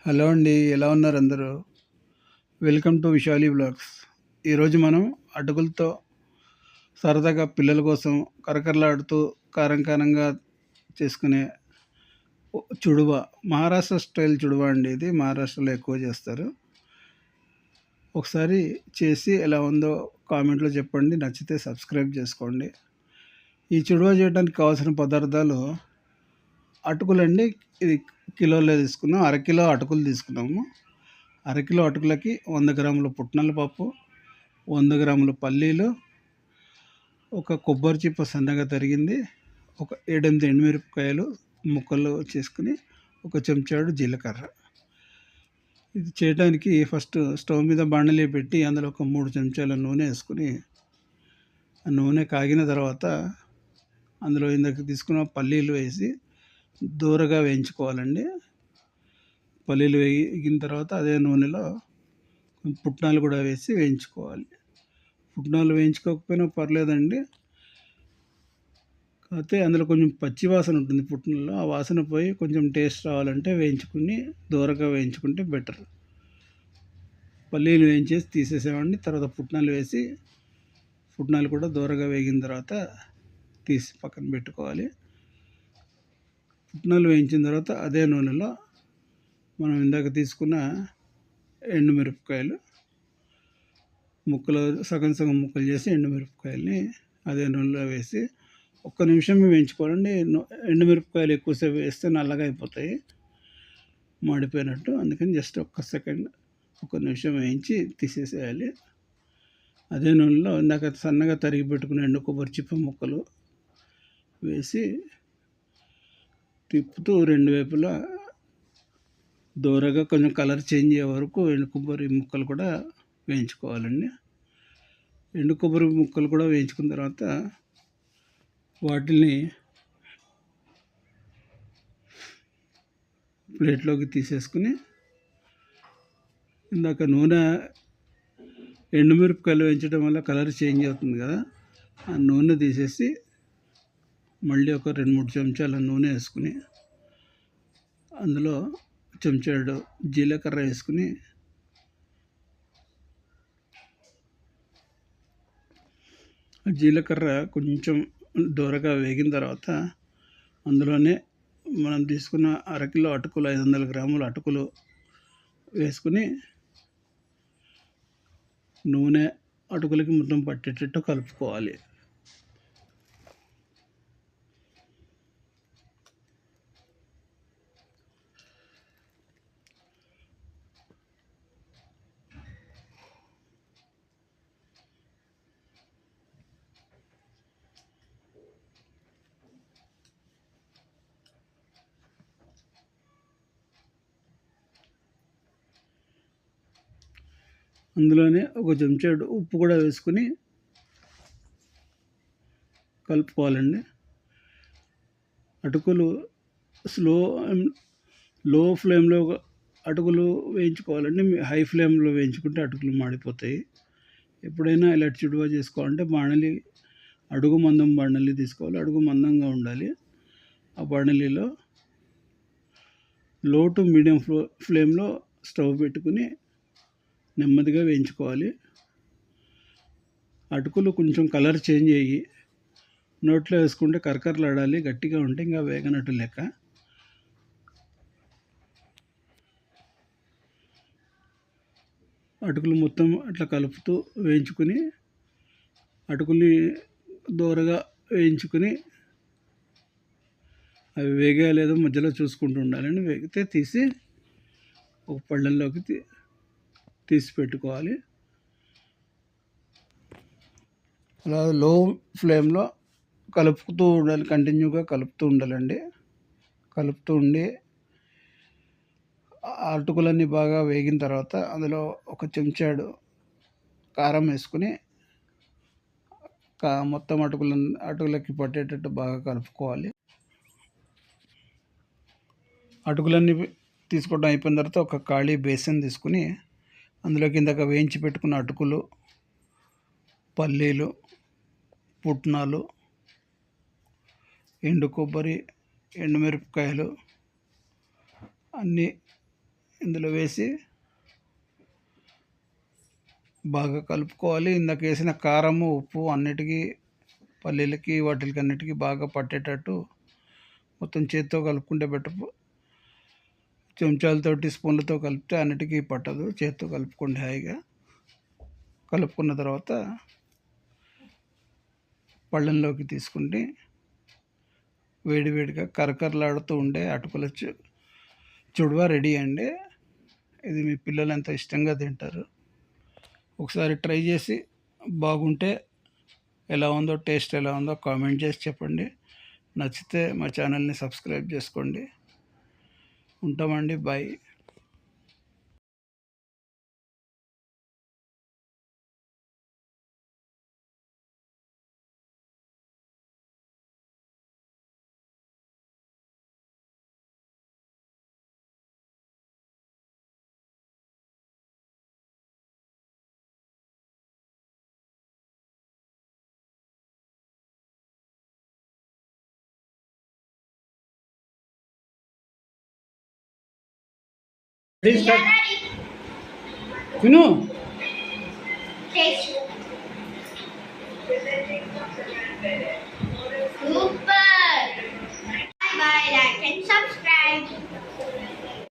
Hello అండి. ఎలా ఉన్నారు అందరూ? Welcome to Vishali vlogs. ఈరోజు మనం అటుకులతో సరదాగా పిల్లల కోసం కరకరలాడుతూ కారం కారంగా చేసుకునే చుడువ, మహారాష్ట్ర స్టైల్ చుడువ అండి. ఇది మహారాష్ట్రలో ఎక్కువ చేస్తారు. ఒకసారి చేసి ఎలా ఉందో కామెంట్లో చెప్పండి. నచ్చితే సబ్స్క్రైబ్ చేసుకోండి. ఈ చుడువ చేయడానికి కావాల్సిన పదార్థాలు అటుకులండి. ఇది కిలోలో తీసుకున్నాం. అరకిలో అటుకులు తీసుకున్నాము. అరకిలో అటుకులకి 100 గ్రాముల పుట్నాల పప్పు, 100 గ్రాముల పల్లీలు, ఒక కొబ్బరి చిప్ప సన్నగా తరిగింది, ఒక 7-8 ఎండుమిరపకాయలు ముక్కలు చేసుకుని, ఒక చెంచాడు జీలకర్ర. ఇది చేయడానికి ఫస్ట్ స్టవ్ మీద బాండలి పెట్టి అందులో ఒక 3 చెంచాల నూనె వేసుకుని, ఆ నూనె కాగిన తర్వాత అందులో ఇందాక తీసుకున్న పల్లీలు వేసి దూరగా వేయించుకోవాలండి. పల్లీలు వేగిన తర్వాత అదే నూనెలో పుట్నాలు కూడా వేసి వేయించుకోవాలి. పుట్నాలు వేయించుకోకపోయినా పర్లేదండి. కాకపోతే అందులో కొంచెం పచ్చి వాసన ఉంటుంది పుట్నాల్లో. ఆ వాసన పోయి కొంచెం టేస్ట్ రావాలంటే వేయించుకుని దూరగా వేయించుకుంటే బెటర్. పల్లీలు వేయించేసి తీసేసామండి. తర్వాత పుట్నాలు వేసి పుట్నాలు కూడా దూరగా వేగిన తర్వాత తీసి పక్కన పెట్టుకోవాలి. పుట్నాలు వేయించిన తర్వాత అదే నూనెలో మనం ఇందాక తీసుకున్న ఎండుమిరపకాయలు ముక్కలు సగం ముక్కలు చేసి ఎండుమిరపకాయలని అదే నూనెలో వేసి ఒక్క నిమిషం వేయించుకోవాలండి. ఎండుమిరపకాయలు ఎక్కువసేపు వేస్తే నల్లగా అయిపోతాయి, మాడిపోయినట్టు. అందుకని జస్ట్ ఒక్క నిమిషం వేయించి తీసేసేయాలి. అదే నూనెలో ఇందాక సన్నగా తరిగి పెట్టుకున్న ఎండు కొబ్బరి చిప్ప ముక్కలు వేసి తిప్పుతూ రెండు వైపులా దూరగా కొంచెం కలర్ చేంజ్ అయ్యే వరకు ఎండు కొబ్బరి ముక్కలు కూడా వేయించుకోవాలండి. ఎండు కొబ్బరి ముక్కలు కూడా వేయించుకున్న తర్వాత వాటిని ప్లేట్లోకి తీసేసుకుని, ఇందాక నూనె ఎండుమిరపకాయలు వేయించడం వల్ల కలర్ చేంజ్ అవుతుంది కదా, ఆ నూనె తీసేసి మళ్ళీ ఒక 2-3 చెంచాల నూనె వేసుకుని అందులో చెంచాడు జీలకర్ర వేసుకుని జీలకర్ర కొంచెం దూరగా వేగిన తర్వాత అందులోనే మనం తీసుకున్న అరకిలో అటుకులు 500 గ్రాముల అటుకులు వేసుకుని నూనె అటుకులకి మొత్తం పట్టేటట్టు కలుపుకోవాలి. అందులోనే ఒక చెంచాడు ఉప్పు కూడా వేసుకుని కలుపుకోవాలండి. అటుకులు లో ఫ్లేమ్లో అటుకులు వేయించుకోవాలండి. హై ఫ్లేమ్లో వేయించుకుంటే అటుకులు మాడిపోతాయి. ఎప్పుడైనా ఇలాంటి చుడువ చేసుకోవాలంటే అడుగు మందం బాణలి తీసుకోవాలి. అడుగు మందంగా ఉండాలి. ఆ బాణలిలో లో టు మీడియం ఫ్లేమ్లో స్టవ్ పెట్టుకుని నెమ్మదిగా వేయించుకోవాలి. అటుకులు కొంచెం కలర్ చేంజ్ అయ్యి నోట్లో వేసుకుంటే కరకరలాడాలి. గట్టిగా ఉంటే ఇంకా వేగనట్టు లెక్క. అటుకులు మొత్తం అట్లా కలుపుతూ వేయించుకుని అటుకుల్ని దూరగా వేయించుకుని అవి వేగా లేదో మధ్యలో చూసుకుంటూ ఉండాలని. వేగితే తీసి ఒక పళ్ళల్లోకి తీసి పెట్టుకోవాలి. అలా లో ఫ్లేమ్లో కలుపుతూ ఉండాలి. కంటిన్యూగా కలుపుతూ ఉండాలండి. కలుపుతూ ఉండి అటుకులన్నీ బాగా వేగిన తర్వాత అందులో ఒక చెంచాడు కారం వేసుకుని మొత్తం అటుకులకి పట్టేటట్టు బాగా కలుపుకోవాలి. అటుకులన్నీ తీసుకోవడం అయిపోయిన తర్వాత ఒక ఖాళీ బేసిన్ తీసుకుని అందులోకి ఇందాక వేయించి పెట్టుకున్న అటుకులు, పల్లీలు, పుట్నాలు, ఎండు కొబ్బరి, ఎండుమిరపకాయలు అన్నీ ఇందులో వేసి బాగా కలుపుకోవాలి. ఇందాక వేసిన కారము ఉప్పు అన్నిటికీ పల్లీలకి వాటికి అన్నిటికీ బాగా పట్టేటట్టు మొత్తం చేత్తో కలుపుకుంటే బెటర్. చెంచాలతోటి స్పూన్లతో కలిపితే అన్నిటికీ పట్టదు. చేత్తో కలుపుకోండి హాయిగా. కలుపుకున్న తర్వాత పళ్ళెంలోకి తీసుకుంటే వేడివేడిగా కరకరలాడుతూ ఉండే అటుకుల చుడవ రెడీ అండి. ఇది మీ పిల్లలు ఎంతో ఇష్టంగా తింటారు. ఒకసారి ట్రై చేసి బాగుంటే ఎలా ఉందో, టేస్ట్ ఎలా ఉందో కామెంట్ చేసి చెప్పండి. నచ్చితే మా ఛానల్ని సబ్స్క్రైబ్ చేసుకోండి. ఉంటామండి. బాయ్. తిను. Super! Bye bye, like and subscribe.